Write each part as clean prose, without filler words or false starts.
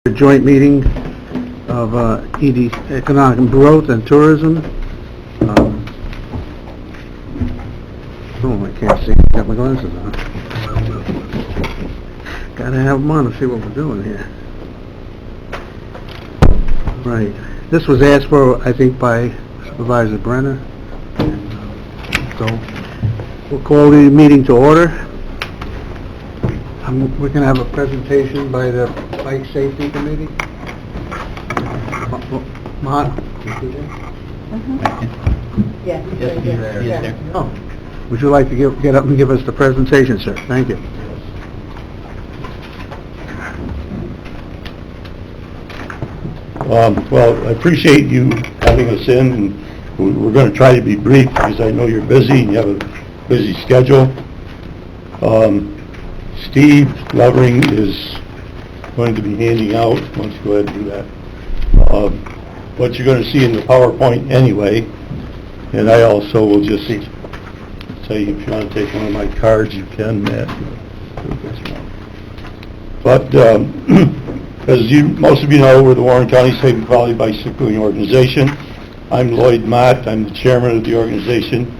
A joint meeting of ED, Economic Growth and Tourism. Oh, I can't see. Got my glasses on. Gotta have them on to see what we're doing here. Right. This was asked for, I think, by Supervisor Brenner. So, we'll call the meeting to order. We're going to have a presentation by the Bike Safety Committee. Mahat? Yeah. Yes, there. Oh, would you like to get up and give us the presentation, sir? Thank you. Well, I appreciate you having us in, and we're going to try to be brief because I know you're busy and you have a busy schedule. Steve Lovering is going to be handing out, why don't you go ahead and do that, what you're going to see in the PowerPoint anyway, and I also will just say, if you want to take one of my cards, you can, Matt. But as most of you know, we're the Warren County Safe and Quality Bicycling Organization. I'm Lloyd Mott, I'm the chairman of the organization,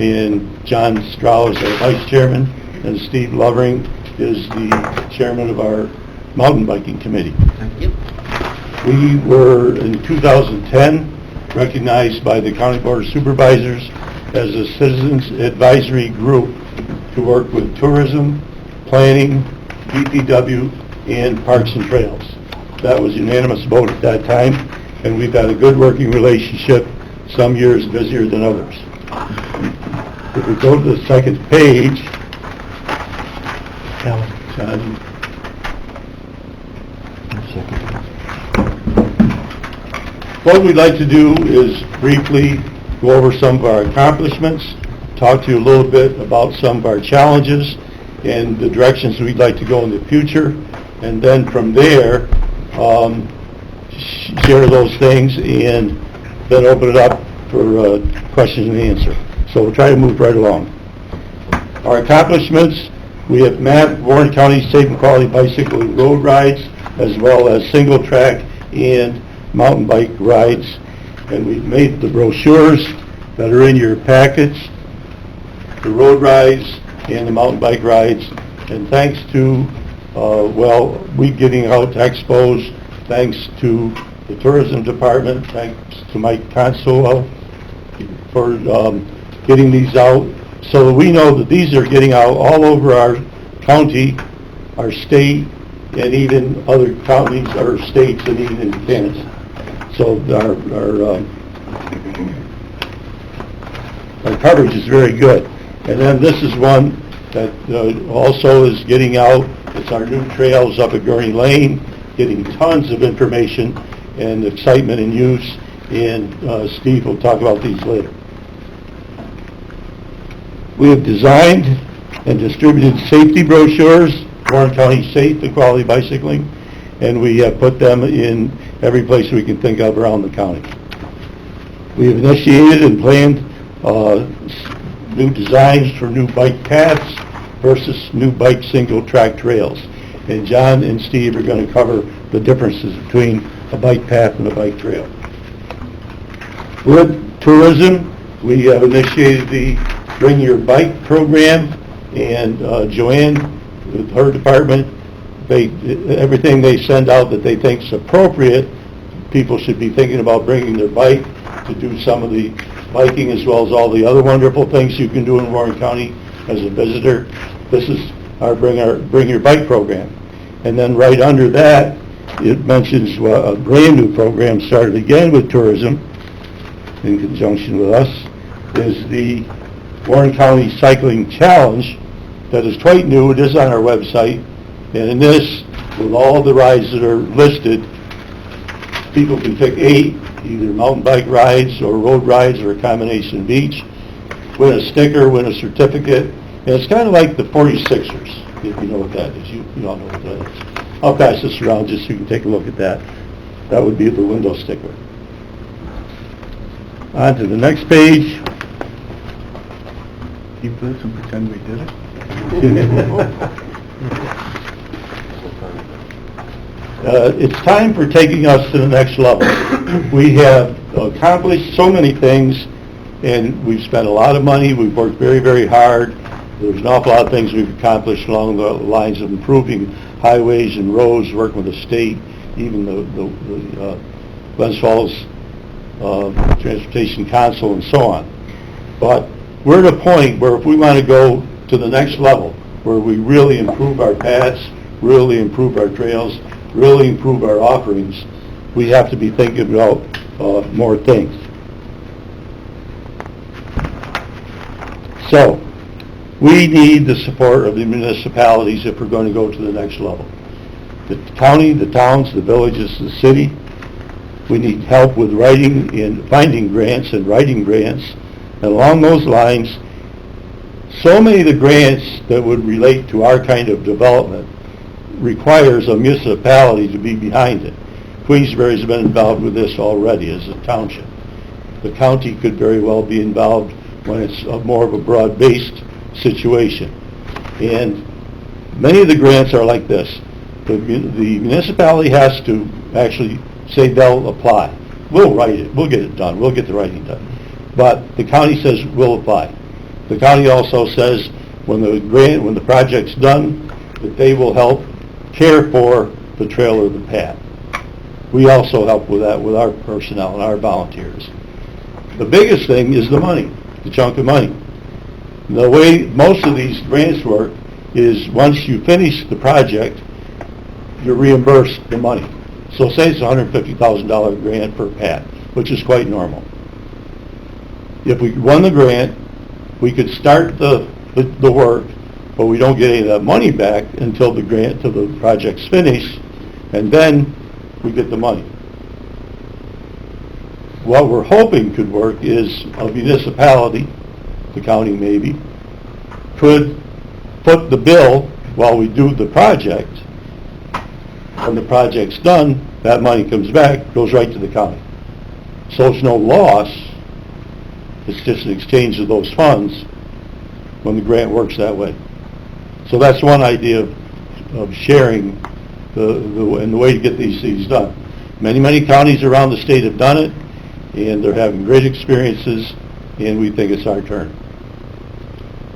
and John Strauss is our vice chairman, and Steve Lovering is the chairman of our mountain biking committee. Thank you. We were, in 2010, recognized by the County Board of Supervisors as a citizens advisory group to work with tourism, planning, DPW, and parks and trails. That was unanimous vote at that time, and we've had a good working relationship, some years busier than others. If we go to the second page, John. What we'd like to do is briefly go over some of our accomplishments, talk to you a little bit about some of our challenges and the directions we'd like to go in the future, and then from there, share those things and then open it up for questions and answer. So we'll try to move right along. Our accomplishments: we have mapped Warren County Safe and Quality Bicycling road rides, as well as single track and mountain bike rides, and we've made the brochures that are in your packets, the road rides and the mountain bike rides, and thanks to we getting out to expos, thanks to the tourism department, thanks to Mike Consuelo for getting these out, so that we know that these are getting out all over our county, our state, and even other counties or states and even in Canada. So our coverage is very good. And then this is one that also is getting out. It's our new trails up at Gurney Lane, getting tons of information and excitement and use, and Steve will talk about these later. We have designed and distributed safety brochures, Warren County Safe and Quality Bicycling, and we have put them in every place we can think of around the county. We have initiated and planned new designs for new bike paths versus new bike single track trails. And John and Steve are going to cover the differences between a bike path and a bike trail. With tourism, we have initiated the Bring Your Bike program, and Joanne, with her department, everything they send out that they think is appropriate, people should be thinking about bringing their bike to do some of the biking, as well as all the other wonderful things you can do in Warren County as a visitor. This is our Bring Your Bike program. And then right under that, it mentions a brand new program started again with tourism in conjunction with us, is the Warren County Cycling Challenge that is quite new. It is on our website, and in this, with all the rides that are listed, people can pick 8, either mountain bike rides or road rides or a combination of each, win a sticker, win a certificate, and it's kind of like the 46ers, if you know what that is. You all know what that is. I'll pass this around just so you can take a look at that. That would be the window sticker. On to the next page. Keep this and pretend we did it. It's time for taking us to the next level. We have accomplished so many things, and we've spent a lot of money. We've worked very, very hard. There's an awful lot of things we've accomplished along the lines of improving highways and roads, working with the state, even the Glens Falls Transportation Council, and so on. But we're at a point where if we want to go to the next level, where we really improve our paths, really improve our trails, really improve our offerings, we have to be thinking about more things. So, we need the support of the municipalities if we're going to go to the next level. The county, the towns, the villages, the city. We need help with finding grants and writing grants. And along those lines, so many of the grants that would relate to our kind of development requires a municipality to be behind it. Queensbury's been involved with this already as a township. The county could very well be involved when it's more of a broad-based situation. And many of the grants are like this. The municipality has to actually say they'll apply. We'll write it. We'll get it done. We'll get the writing done. But the county says we'll apply. The county also says when the project's done, that they will help care for the trail or the path. We also help with that with our personnel and our volunteers. The biggest thing is the money, the chunk of money. The way most of these grants work is once you finish the project, you're reimbursed the money. So say it's a $150,000 grant per path, which is quite normal. If we won the grant, we could start the work, but we don't get any of that money back until the project's finished, and then we get the money. What we're hoping could work is a municipality, the county maybe, could foot the bill while we do the project. When the project's done, that money comes back, goes right to the county. So it's no loss, it's just an exchange of those funds when the grant works that way. So that's one idea of sharing and the way to get these things done. Many counties around the state have done it, and they're having great experiences, and we think it's our turn.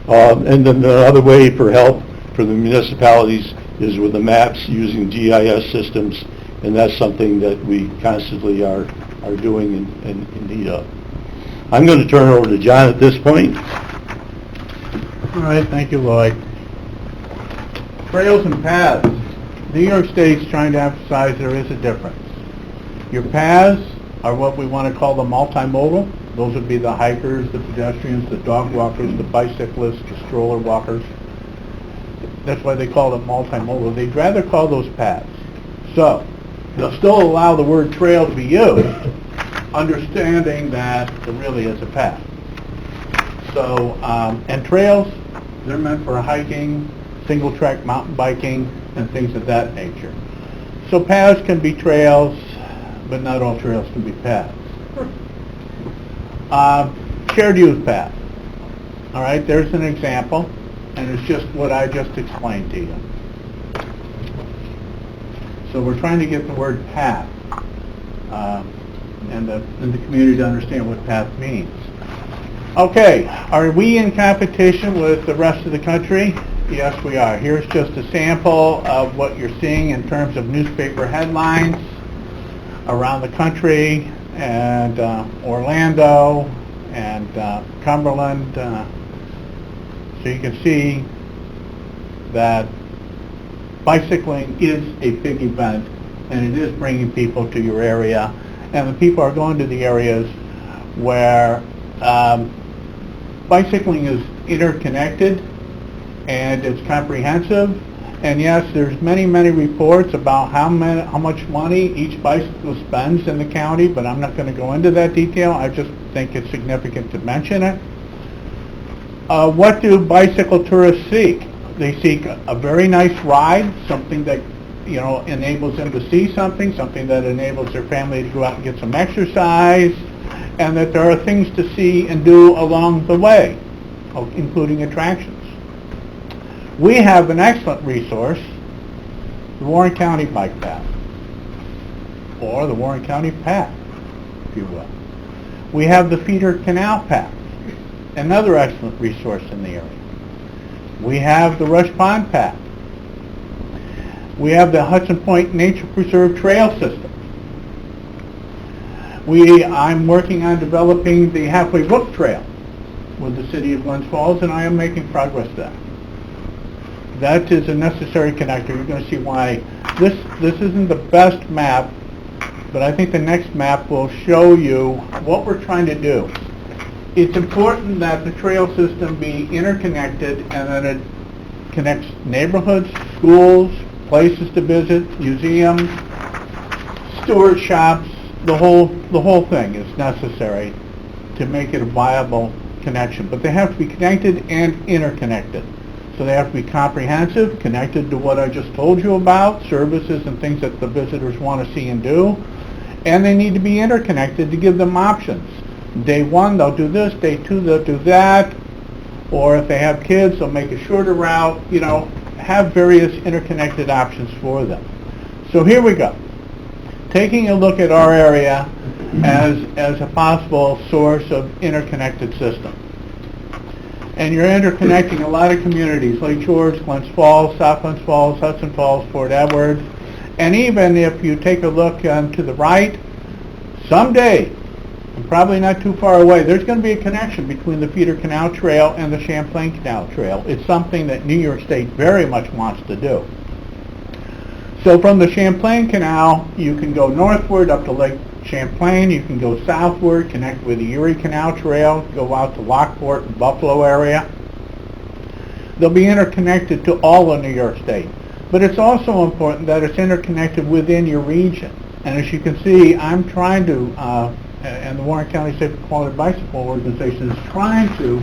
And then the other way for help for the municipalities is with the maps using GIS systems, and that's something that we constantly are doing and in need of. I'm going to turn it over to John at this point. All right, thank you, Lloyd. Trails and paths. New York State's trying to emphasize there is a difference. Your paths are what we want to call the multimodal. Those would be the hikers, the pedestrians, the dog walkers, the bicyclists, the stroller walkers. That's why they call it multimodal. They'd rather call those paths. So, they'll still allow the word trail to be used, understanding that there really is a path. So, and trails, they're meant for hiking, single track mountain biking, and things of that nature. So paths can be trails, but not all trails can be paths. Shared use path. All right, there's an example, and it's just what I just explained to you. So we're trying to get the word path and the community to understand what path means. Okay, are we in competition with the rest of the country? Yes, we are. Here's just a sample of what you're seeing in terms of newspaper headlines around the country, and Orlando and Cumberland. So you can see that bicycling is a big event, and it is bringing people to your area, and the people are going to the areas where bicycling is interconnected and it's comprehensive. And yes, there's many reports about how much money each bicyclist spends in the county, but I'm not going to go into that detail. I just think it's significant to mention it. What do bicycle tourists seek? They seek a very nice ride, something that enables them to see something that enables their family to go out and get some exercise, and that there are things to see and do along the way, including attractions. We have an excellent resource, the Warren County Bike Path. or the Warren County Path, if you will. We have the Feeder Canal Path, another excellent resource in the area. We have the Rush Pond Path. We have the Hudson Point Nature Preserve Trail System. I'm working on developing the Halfway Brook Trail with the city of Glens Falls, and I am making progress there. That is a necessary connector. You're going to see why this isn't the best map, but I think the next map will show you what we're trying to do. It's important that the trail system be interconnected and that it connects neighborhoods, schools, places to visit, museums, steward shops. The whole thing is necessary to make it a viable connection. But they have to be connected and interconnected. So they have to be comprehensive, connected to what I just told you about, services and things that the visitors want to see and do. And they need to be interconnected to give them options. Day one, they'll do this. Day two, they'll do that. Or if they have kids, they'll make a shorter route. You know, have various interconnected options for them. So here we go. Taking a look at our area as a possible source of interconnected system. And you're interconnecting a lot of communities, Lake George, Glens Falls, South Glens Falls, Hudson Falls, Fort Edward. And even if you take a look to the right, someday, and probably not too far away, there's going to be a connection between the Feeder Canal Trail and the Champlain Canal Trail. It's something that New York State very much wants to do. So from the Champlain Canal, you can go northward up to Lake Champlain. You can go southward, connect with the Erie Canal Trail, go out to Lockport and Buffalo area. They'll be interconnected to all of New York State. But it's also important that it's interconnected within your region. And as you can see, I'm trying to, and the Warren County Safe and Quality Bicycle Organization is trying to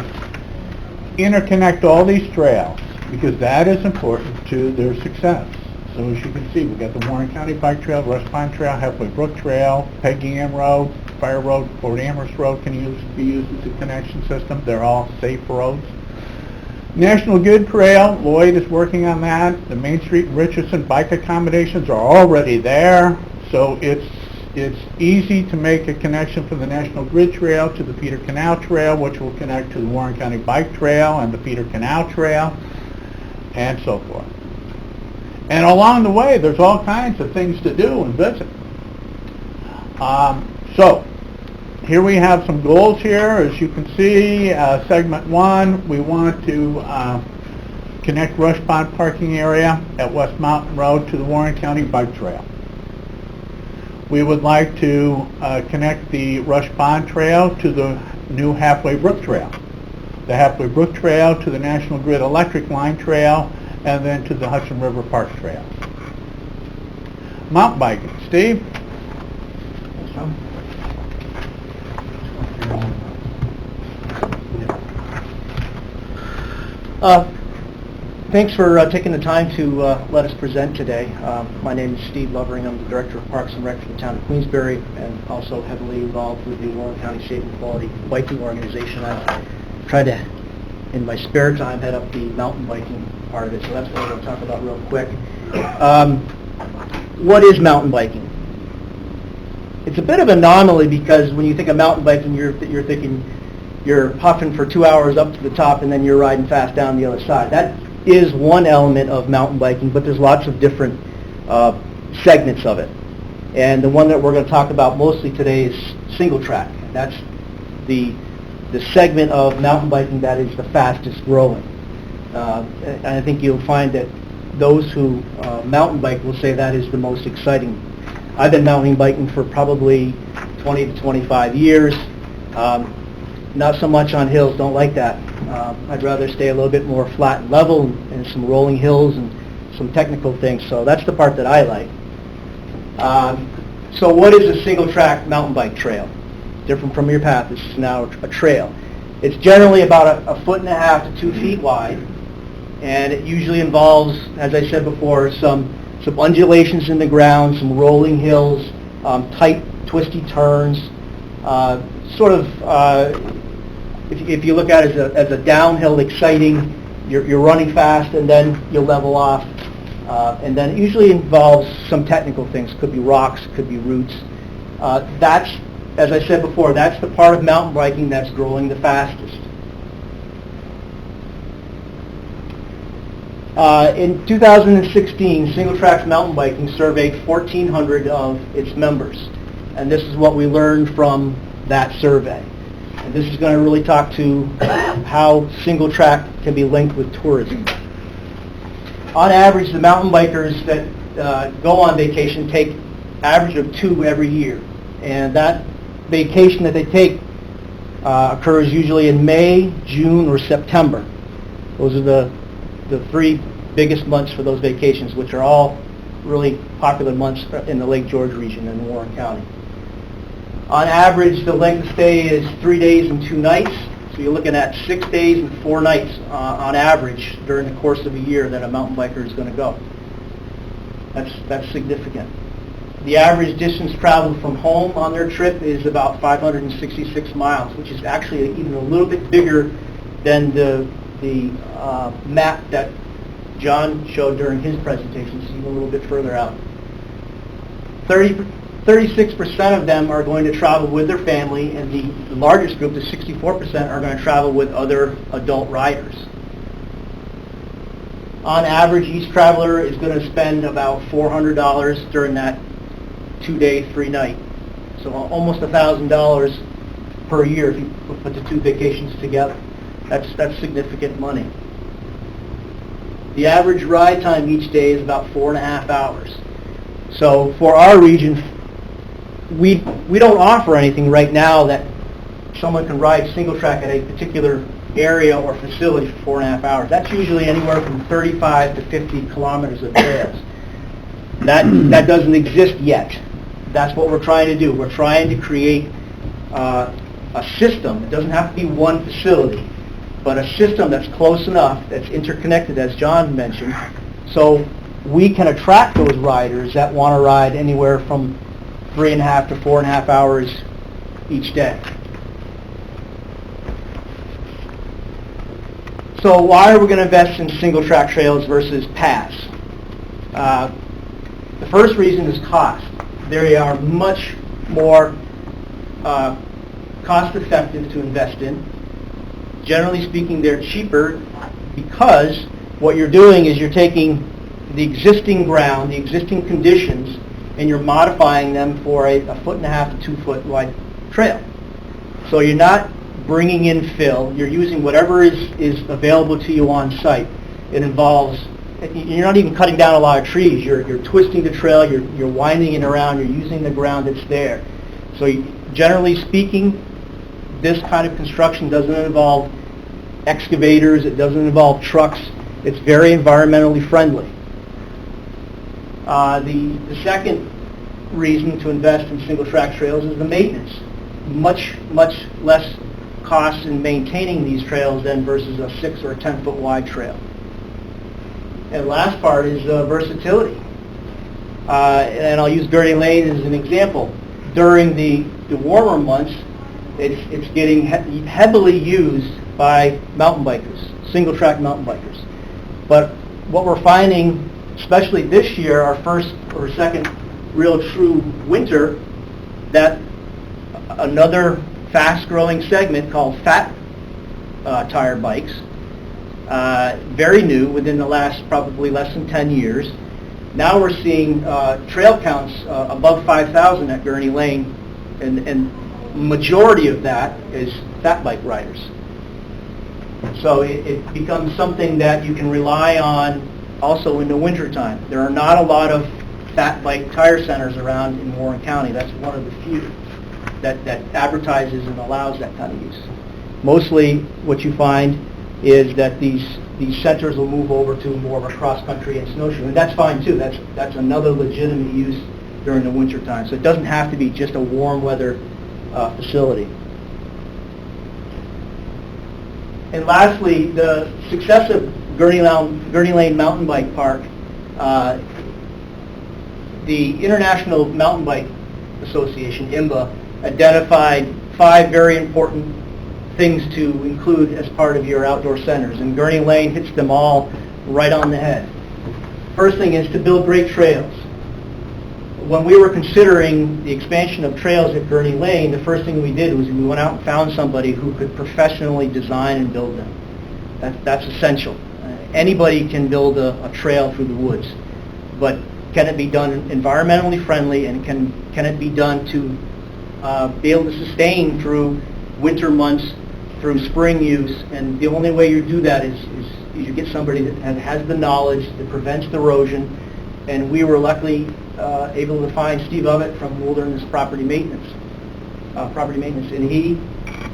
interconnect all these trails because that is important to their success. So as you can see, we've got the Warren County Bike Trail, Rush Pond Trail, Halfway Brook Trail, Peggy Ann Road, Fire Road, Fort Amherst Road can be used as a connection system. They're all safe roads. National Good Trail, Lloyd is working on that. The Main Street and Richardson bike accommodations are already there. So it's easy to make a connection from the National Grid Trail to the Feeder Canal Trail, which will connect to the Warren County Bike Trail and the Feeder Canal Trail, and so forth. And along the way, there's all kinds of things to do and visit. So, here we have some goals here. As you can see, segment 1, we want to connect Rush Pond parking area at West Mountain Road to the Warren County Bike Trail. We would like to connect the Rush Pond Trail to the new Halfway Brook Trail. The Halfway Brook Trail to the National Grid Electric Line Trail, and then to the Hudson River Park Trail. Mountain biking. Steve? Thanks for taking the time to let us present today. My name is Steve Lovering. I'm the Director of Parks and Rec for the town of Queensbury and also heavily involved with the Warren County Safe and Quality Biking Organization. I've tried to, in my spare time, head up the mountain biking part of it, so that's what I'm going to talk about real quick. What is mountain biking? It's a bit of an anomaly because when you think of mountain biking, you're thinking you're huffing for 2 hours up to the top and then you're riding fast down the other side. That is one element of mountain biking, but there's lots of different segments of it. And the one that we're going to talk about mostly today is single track. That's the segment of mountain biking that is the fastest growing. And I think you'll find that those who mountain bike will say that is the most exciting. I've been mountain biking for probably 20 to 25 years. Not so much on hills, don't like that. I'd rather stay a little bit more flat and level and some rolling hills and some technical things. So that's the part that I like. So what is a single track mountain bike trail? Different from your path, this is now a trail. It's generally about a 1.5 to 2 feet wide, and it usually involves, as I said before, some undulations in the ground, some rolling hills, tight, twisty turns, sort of, if you look at it as a downhill, exciting, you're running fast and then you'll level off. And then it usually involves some technical things. Could be rocks, could be roots. That's, as I said before, that's the part of mountain biking that's growing the fastest. In 2016, Single Tracks Mountain Biking surveyed 1,400 of its members. And this is what we learned from that survey. And this is going to really talk to how single track can be linked with tourism. On average, the mountain bikers that go on vacation take average of 2 every year. And that vacation that they take occurs usually in May, June, or September. Those are the 3 biggest months for those vacations, which are all really popular months in the Lake George region in Warren County. On average, the length of stay is 3 days and 2 nights. So you're looking at 6 days and 4 nights on average during the course of a year that a mountain biker is going to go. That's significant. The average distance traveled from home on their trip is about 566 miles, which is actually even a little bit bigger than the map that John showed during his presentation, so even a little bit further out. 36% of them are going to travel with their family, and the largest group, the 64%, are going to travel with other adult riders. On average, each traveler is going to spend about $400 during that 2-day, 3-night. So almost $1,000 per year if you put the 2 vacations together. That's significant money. The average ride time each day is about 4.5 hours. So for our region, we don't offer anything right now that someone can ride single track at a particular area or facility for 4.5 hours. That's usually anywhere from 35 to 50 kilometers of trails. That doesn't exist yet. That's what we're trying to do. We're trying to create a system. It doesn't have to be one facility, but a system that's close enough, that's interconnected, as John mentioned, so we can attract those riders that want to ride anywhere from 3.5 to 4.5 hours each day. So why are we going to invest in single track trails versus paths? The first reason is cost. They are much more cost effective to invest in. Generally speaking, they're cheaper because what you're doing is you're taking the existing ground, the existing conditions, and you're modifying them for a 1.5 to 2 foot wide trail. So you're not bringing in fill, you're using whatever is available to you on site. It involves, you're not even cutting down a lot of trees, you're twisting the trail, you're winding it around, you're using the ground that's there. So generally speaking, this kind of construction doesn't involve excavators, it doesn't involve trucks, it's very environmentally friendly. The second reason to invest in single track trails is the maintenance. Much less cost in maintaining these trails than versus a 6 or 10 foot wide trail. And last part is versatility. And I'll use Gurney Lane as an example. During the warmer months, it's getting heavily used by mountain bikers, single track mountain bikers. But what we're finding, especially this year, our first or second real true winter, that another fast-growing segment called fat tire bikes, very new, within the last probably less than 10 years. Now we're seeing trail counts above 5,000 at Gurney Lane, and majority of that is fat bike riders. So it becomes something that you can rely on also in the wintertime. There are not a lot of fat bike tire centers around in Warren County. That's one of the few that advertises and allows that kind of use. Mostly what you find is that these centers will move over to more of a cross-country and snowshoe, and that's fine too. That's another legitimate use during the wintertime. So it doesn't have to be just a warm weather facility. And lastly, the success of Gurney Lane Mountain Bike Park, the International Mountain Bike Association, IMBA, identified 5 very important things to include as part of your outdoor centers, and Gurney Lane hits them all right on the head. First thing is to build great trails. When we were considering the expansion of trails at Gurney Lane, the first thing we did was we went out and found somebody who could professionally design and build them. That's essential. Anybody can build a trail through the woods, but can it be done environmentally friendly, and can it be done to be able to sustain through winter months, through spring use? And the only way you do that is you get somebody that has the knowledge that prevents erosion. And we were luckily able to find Steve Ovett from Wilderness Property Maintenance, and he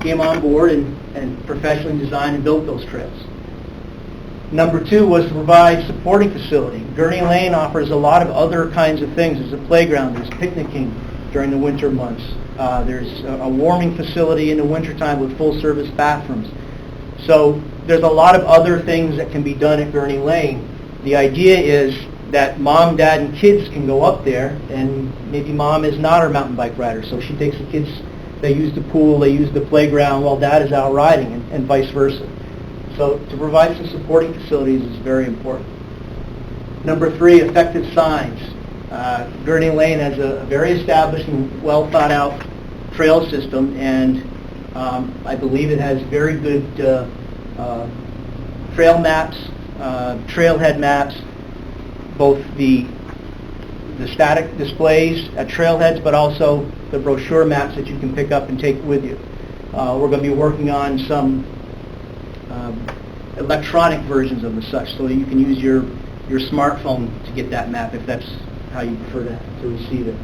came on board and professionally designed and built those trails. Number two was to provide supporting facility. Gurney Lane offers a lot of other kinds of things. There's a playground, there's picnicking during the winter months. There's a warming facility in the wintertime with full-service bathrooms. So there's a lot of other things that can be done at Gurney Lane. The idea is that mom, dad, and kids can go up there, and maybe mom is not a mountain bike rider, so she takes the kids, they use the pool, they use the playground while dad is out riding, and vice versa. So to provide some supporting facilities is very important. Number three, effective signs. Gurney Lane has a very established and well thought out trail system, and I believe it has very good trail maps, trailhead maps, both the static displays at trailheads, but also the brochure maps that you can pick up and take with you. We're going to be working on some electronic versions of the such, so you can use your smartphone to get that map if that's how you prefer to receive it.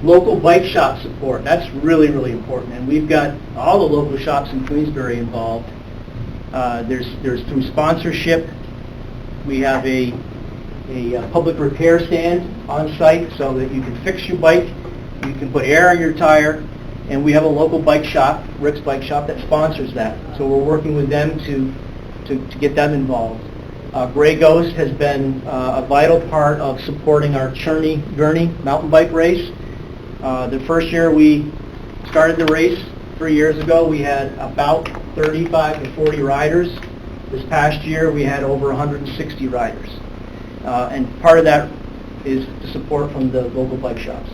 Local bike shop support, that's really, really important, and we've got all the local shops in Queensbury involved. There's through sponsorship. We have a public repair stand on site so that you can fix your bike, you can put air in your tire, and we have a local bike shop, Rick's Bike Shop, that sponsors that. So we're working with them to get them involved. Grey Ghost has been a vital part of supporting our Gurney mountain bike race. The first year we started the race 3 years ago, we had about 35 to 40 riders. This past year we had over 160 riders. And part of that is the support from the local bike shops.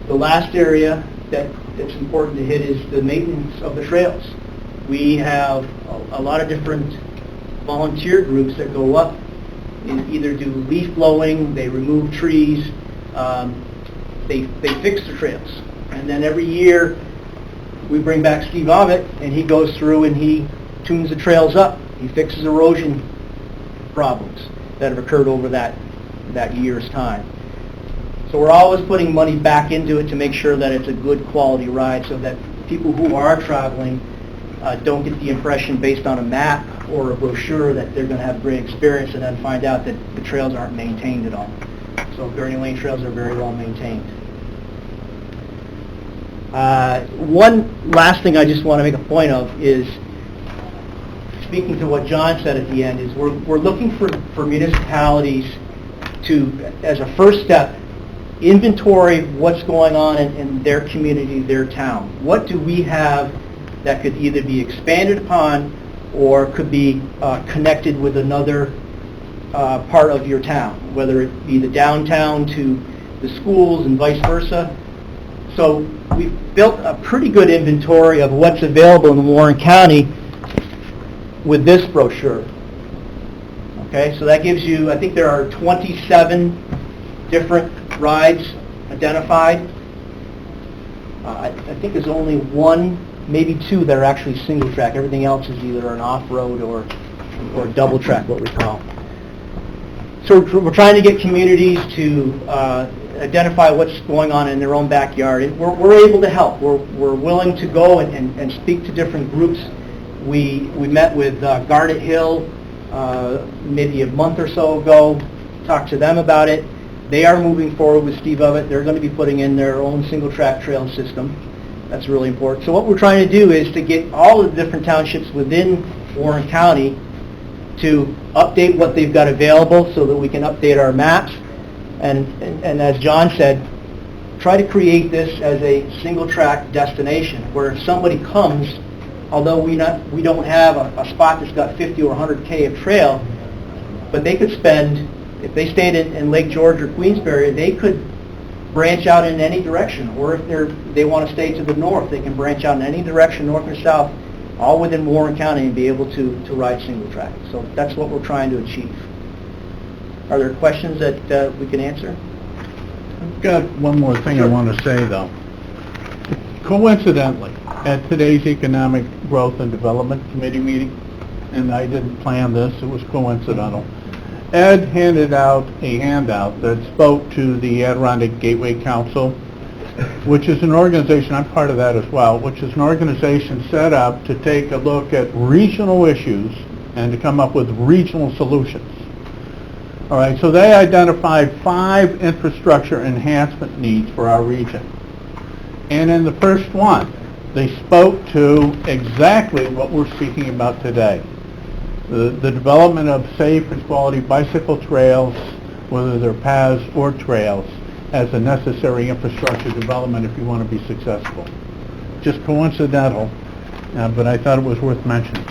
The last area that it's important to hit is the maintenance of the trails. We have a lot of different volunteer groups that go up and either do leaf blowing, they remove trees, they fix the trails. And then every year we bring back Steve Ovett, and he goes through and he tunes the trails up. He fixes erosion problems that have occurred over that year's time. So we're always putting money back into it to make sure that it's a good quality ride, so that people who are traveling don't get the impression based on a map or a brochure that they're going to have a great experience and then find out that the trails aren't maintained at all. So Gurney Lane trails are very well maintained. One last thing I just want to make a point of is, speaking to what John said at the end, is we're looking for municipalities to, as a first step, inventory what's going on in their community, their town. What do we have that could either be expanded upon or could be connected with another part of your town, whether it be the downtown to the schools and vice versa. So we've built a pretty good inventory of what's available in Warren County with this brochure. Okay, so that gives you, I think there are 27 different rides identified. I think there's only one, maybe two that are actually single track. Everything else is either an off-road or double track, what we call. So we're trying to get communities to identify what's going on in their own backyard. And we're able to help. We're willing to go and speak to different groups. We met with Garnet Hill maybe a month or so ago, talked to them about it. They are moving forward with Steve Ovett. They're going to be putting in their own single track trail system. That's really important. So what we're trying to do is to get all the different townships within Warren County to update what they've got available so that we can update our maps. And as John said, try to create this as a single track destination where if somebody comes, although we don't have a spot that's got 50 or 100K of trail, But they could spend, if they stayed in Lake George or Queensbury, they could branch out in any direction. Or if they want to stay to the north, they can branch out in any direction, north or south, all within Warren County, and be able to ride single track. So that's what we're trying to achieve. Are there questions that we can answer? I've got one more thing I want to say, though. Coincidentally, at today's Economic Growth and Development Committee meeting, and I didn't plan this, it was coincidental, Ed handed out a handout that spoke to the Adirondack Gateway Council, which is an organization, I'm part of that as well, which is an organization set up to take a look at regional issues and to come up with regional solutions. All right, so they identified 5 infrastructure enhancement needs for our region. And in the first one, they spoke to exactly what we're speaking about today. The development of safe and quality bicycle trails, whether they're paths or trails, as a necessary infrastructure development if you want to be successful. Just coincidental, but I thought it was worth mentioning.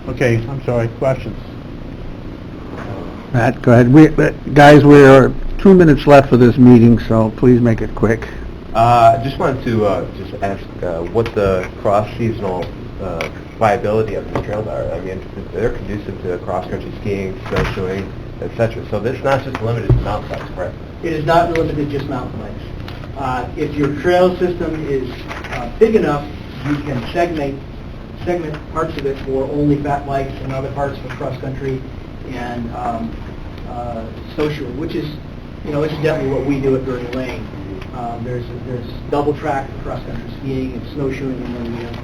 Okay, I'm sorry, questions? Matt, go ahead. Guys, we're 2 minutes left for this meeting, so please make it quick. I just wanted to just ask what the cross-seasonal viability of the trails are. I mean, they're conducive to cross-country skiing, snowshoeing, etc. So this is not just limited to mountain bikes, correct? It is not limited to just mountain bikes. If your trail system is big enough, you can segment parts of it for only fat bikes and other parts for cross-country and snowshoeing, which is, incidentally what we do at Gurney Lane. There's double track for cross-country skiing and snowshoeing, and then we have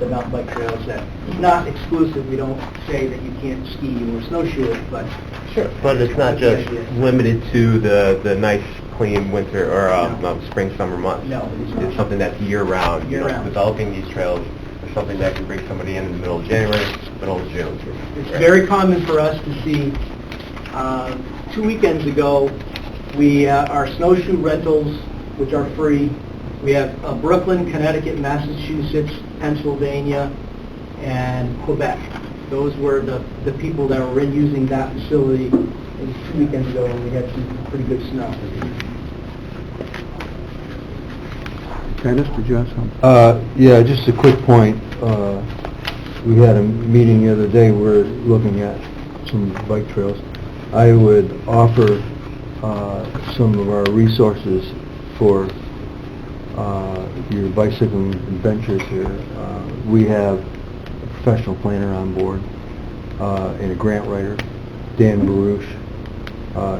the mountain bike trails that, not exclusive, we don't say that you can't ski or snowshoe it, but... Sure. But it's not just limited to the nice, clean winter or spring, summer months. No, it's something that's year-round. Year-round. Developing these trails is something that can bring somebody in the middle of January, middle of June. It's very common for us to see, 2 weekends ago, our snowshoe rentals, which are free, we have Brooklyn, Connecticut, Massachusetts, Pennsylvania, and Quebec. Those were the people that were using that facility 2 weekends ago, and we had some pretty good snow. Dennis, did you have something? Yeah, just a quick point. We had a meeting the other day, we're looking at some bike trails. I would offer some of our resources for your bicycling adventures here. We have a professional planner on board and a grant writer, Dan Baruch.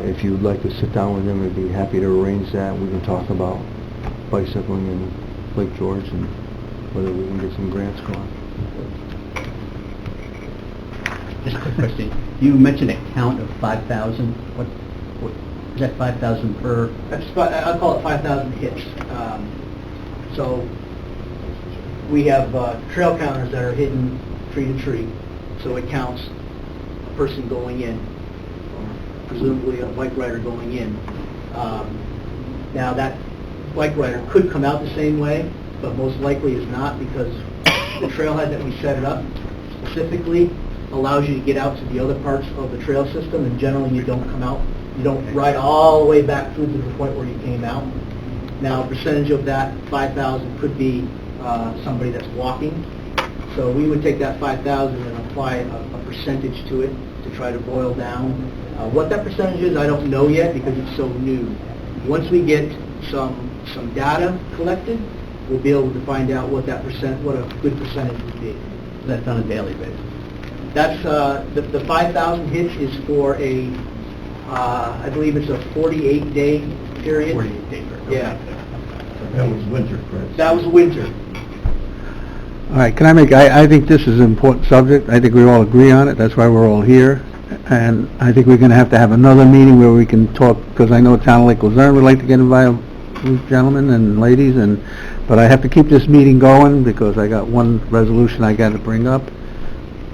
If you would like to sit down with him, I'd be happy to arrange that. We can talk about bicycling in Lake George and whether we can get some grants going. Just a quick question. You mentioned a count of 5,000. What is that 5,000 per? I'll call it 5,000 hits. So we have trail counters that are hidden tree to tree, so it counts a person going in, or presumably a bike rider going in. Now that bike rider could come out the same way, but most likely is not, because the trailhead that we set it up specifically allows you to get out to the other parts of the trail system, and generally you don't come out, you don't ride all the way back through to the point where you came out. Now, a percentage of that 5,000 could be somebody that's walking. So we would take that 5,000 and apply a percentage to it to try to boil down. What that percentage is, I don't know yet because it's so new. Once we get some data collected, we'll be able to find out what a good percentage would be. That's on a daily basis. That's the 5,000 hits is for I believe it's a 48-day period. 48-day period. Yeah. That was winter, Chris. That was winter. All right, can I think this is an important subject. I think we all agree on it. That's why we're all here. And I think we're going to have another meeting where we can talk, because I know Town of Lake Luzerne would like to get involved, gentlemen and ladies, but I have to keep this meeting going because I got one resolution I got to bring up.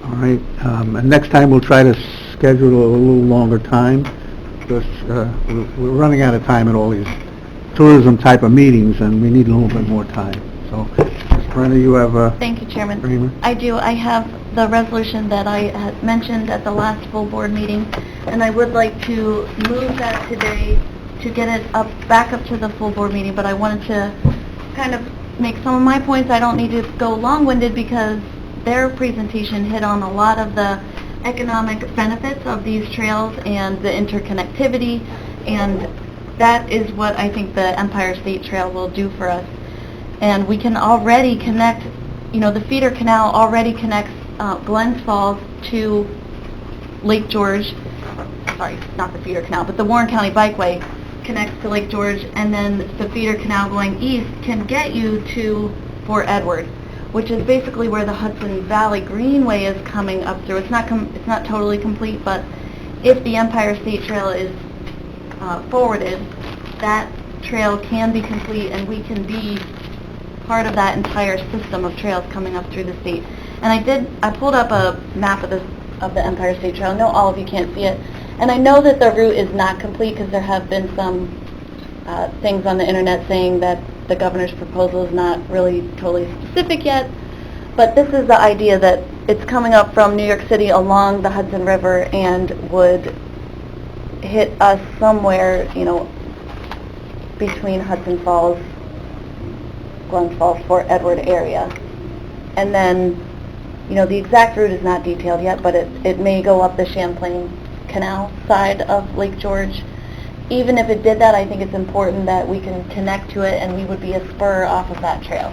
All right, and next time we'll try to schedule a little longer time, because we're running out of time at all these tourism type of meetings, and we need a little bit more time. So Brenda, you have a... Thank you, Chairman. Kramer? I do. I have the resolution that I had mentioned at the last full board meeting, and I would like to move that today to get it back up to the full board meeting, but I wanted to kind of make some of my points. I don't need to go long-winded because their presentation hit on a lot of the economic benefits of these trails and the interconnectivity, and that is what I think the Empire State Trail will do for us. And we can already connect, the feeder canal already connects Glens Falls to Lake George. Sorry, not the feeder canal, but the Warren County Bikeway connects to Lake George, and then the feeder canal going east can get you to Fort Edward, which is basically where the Hudson Valley Greenway is coming up through. It's not totally complete, but if the Empire State Trail is forwarded, that trail can be complete, and we can be part of that entire system of trails coming up through the state. And I pulled up a map of the Empire State Trail. I know all of you can't see it, and I know that the route is not complete because there have been some things on the internet saying that the governor's proposal is not really totally specific yet, but this is the idea that it's coming up from New York City along the Hudson River and would hit us somewhere, between Hudson Falls, Glens Falls, Fort Edward area. And then, the exact route is not detailed yet, but it may go up the Champlain Canal side of Lake George. Even if it did that, I think it's important that we can connect to it, and we would be a spur off of that trail.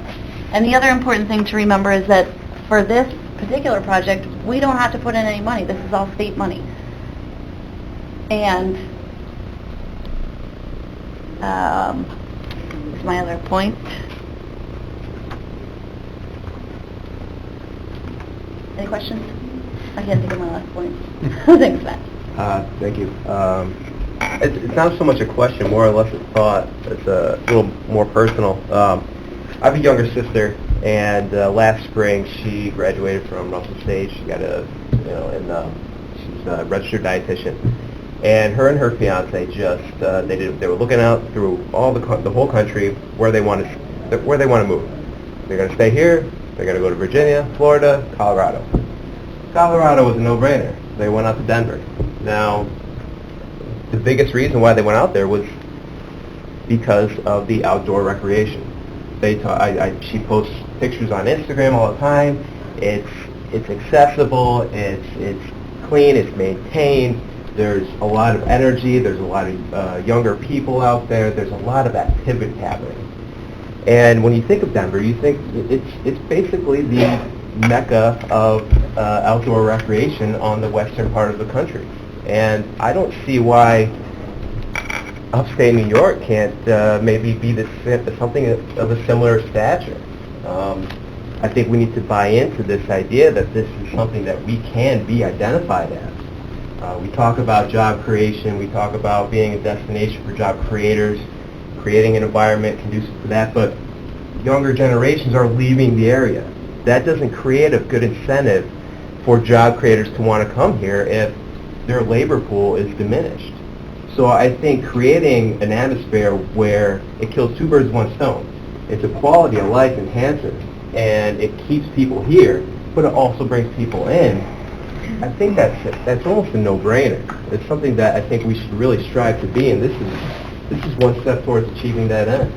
And the other important thing to remember is that for this particular project, we don't have to put in any money. This is all state money. And is my other point. Any questions? I can't think of my last point. Thanks, Matt. Thank you. It's not so much a question, more or less a thought. It's a little more personal. I have a younger sister, and last spring she graduated from Russell State. She got she's a registered dietitian, and her fiance just they were looking out through the whole country where they want to move. They're going to stay here. They're going to go to Virginia, Florida, Colorado. Colorado was a no-brainer. They went out to Denver. Now, the biggest reason why they went out there was because of the outdoor recreation. She posts pictures on Instagram all the time. It's accessible. It's clean. It's maintained. There's a lot of energy. There's a lot of younger people out there. There's a lot of activity happening. And when you think of Denver, you think it's basically the mecca of outdoor recreation on the western part of the country. And I don't see why upstate New York can't maybe be something of a similar stature. I think we need to buy into this idea that this is something that we can be identified as. We talk about job creation, we talk about being a destination for job creators, creating an environment conducive to that, but younger generations are leaving the area. That doesn't create a good incentive for job creators to want to come here if their labor pool is diminished. So I think creating an atmosphere where it kills two birds with one stone. It's a quality of life enhancer, and it keeps people here, but it also brings people in. I think that's almost a no-brainer. It's something that I think we should really strive to be, and this is one step towards achieving that end.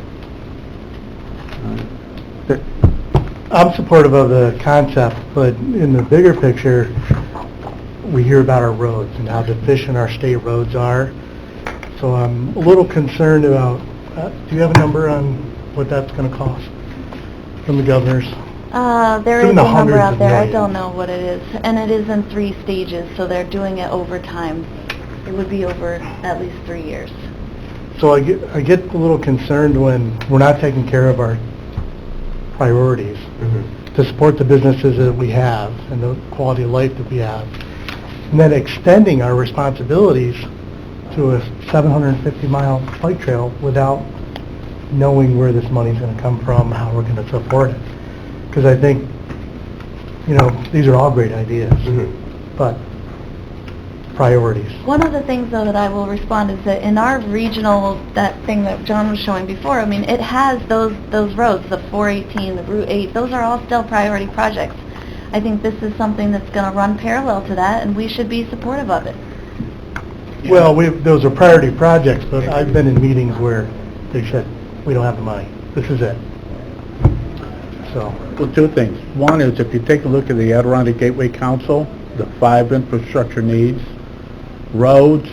I'm supportive of the concept, but in the bigger picture, we hear about our roads and how deficient our state roads are. So I'm a little concerned about, do you have a number on what that's going to cost from the governor's? There is a in the number hundreds out of there. I millions. don't know what it is. And it is in 3 stages, so they're doing it over time. It would be over at least 3 years. So I get a little concerned when we're not taking care of our priorities to support the businesses that we have and the quality of life that we have, and then extending our responsibilities to a 750-mile bike trail without knowing where this money's going to come from, how we're going to support it. Because I think, these are all great ideas, but priorities. One of the things, though, that I will respond is that in our regional, that thing that John was showing before, I mean, it has those roads, the 418, the Route 8, those are all still priority projects. I think this is something that's going to run parallel to that, and we should be supportive of it. Well, those are priority projects, but I've been in meetings where they said, we don't have the money. This is it. So, Well, two things. One is, if you take a look at the Adirondack Gateway Council, the 5 infrastructure needs, roads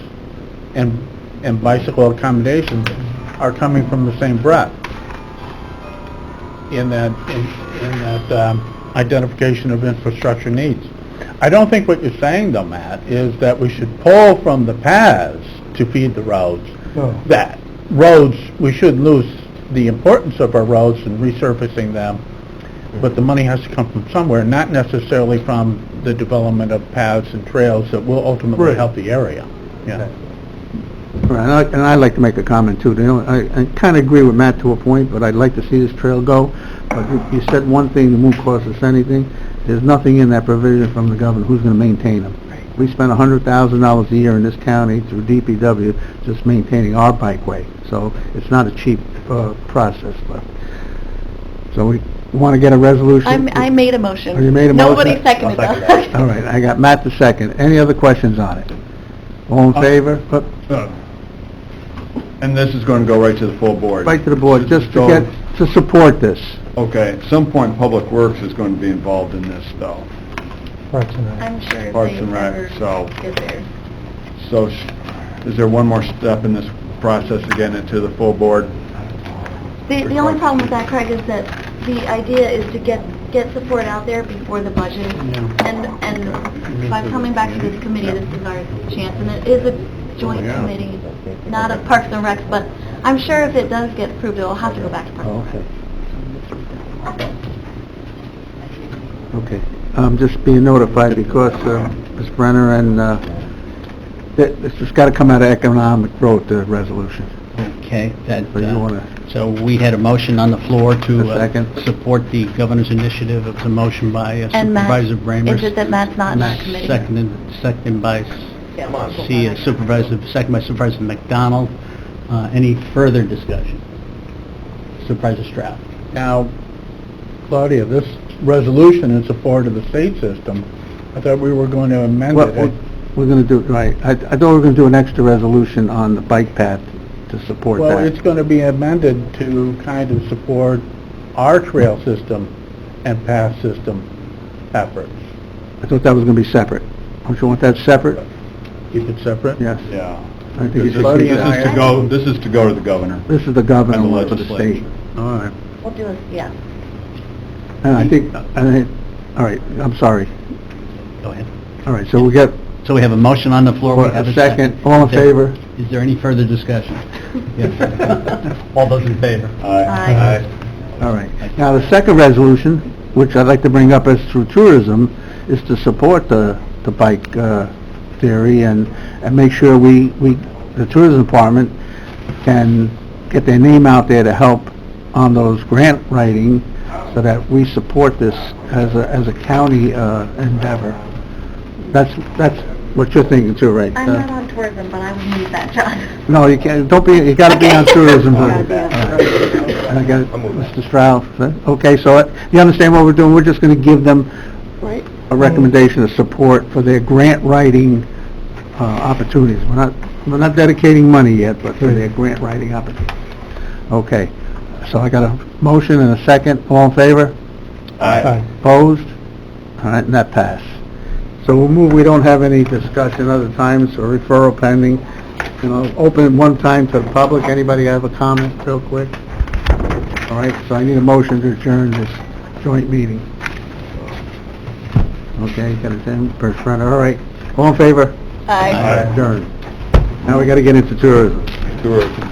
and bicycle accommodations are coming from the same breath in that identification of infrastructure needs. I don't think what you're saying, though, Matt, is that we should pull from the paths to feed the roads. no. That roads, we shouldn't lose the importance of our roads and resurfacing them, but the money has to come from somewhere, not necessarily from the development of paths and trails that will ultimately Right. help the area. Yeah. Right, and I'd like to make a comment too. You know, I kind of agree with Matt to a point, but I'd like to see this trail go. But you said one thing that won't cost us anything. There's nothing in that provision from the governor who's going to maintain them. We spend $100,000 a year in this county through DPW just maintaining our bikeway. So it's not a cheap process. But so we want to get a resolution. I made a motion. Oh, you made a motion? Nobody seconded I'll second that. All right, I got Matt the second. Any other questions on it? All in favor? And this is going to go right to the full board? Right to the board, just to So- get, to support this. Okay, at some point, Public Works is going to be involved in this, though. Parks and Rec. I'm sure if Parks they and Rec, ever so- get there. So is there one more step in this process to get it to the full board? The only problem with that, Craig, is that the idea is to get support out there before the budget. And by coming back to this committee, this is our chance, and it is a joint committee, not a Parks and Recs, but I'm sure if it does get approved, it'll have to go back to Parks and Rec. Okay. Okay, I'm just being notified because Ms. Brenner and, this has got to come out of economic growth, the resolution. Okay, that, So you want to, so we had a motion on the floor to A second. support the governor's initiative. It was a motion by And Matt, Supervisor Bramers. is it that Matt's not in our Matt committee? seconded by second by Supervisor McDonald. Any further discussion? Supervisor Stroud. Now, Claudia, this resolution in support of the state system, I thought we were going to amend what, it. we're going to do, right, I thought we were going to do an extra resolution on the bike path to support Well, that. it's going to be amended to kind of support our trail system and path system efforts. I thought that was going to be separate. Don't you want that separate? Keep it separate? Yes. Yeah. I think you This should Claudia keep and I- that. this is to go to the governor. This is the governor And the one for the state. legislature. All right. We'll do it, yeah. And I think, all right, I'm sorry. Go ahead. All right, so we got So we have a motion on the floor. We have a second. All in Is there- favor? Is there any further discussion? Yes. All those in favor? Aye. All right. Now, the second resolution, which I'd like to bring up as through tourism, is to support the bike theory and make sure the tourism department can get their name out there to help on those grant writing so that we support this as a county endeavor. That's what you're thinking too, right? I'm not on tourism, but I would need that, John. No, you can't, don't be, you gotta be on tourism. Gotta be on tourism. I got it, Mr. Strauss. Okay, so you understand what we're doing? We're just gonna give them Right. a recommendation of support for their grant writing opportunities. We're not dedicating money yet, but for their grant writing opportunities. Okay, so I got a motion and a second. All in favor? Aye. Opposed? All right, and that passed. So we'll move, we don't have any discussion other times or referral pending. You know, open one time to the public. Anybody have a comment real quick? All right, so I need a motion to adjourn this joint meeting. Okay, got it then, First Brenner, all right. All in favor? Aye. Adjourned. Now we gotta get into tourism. Tourism.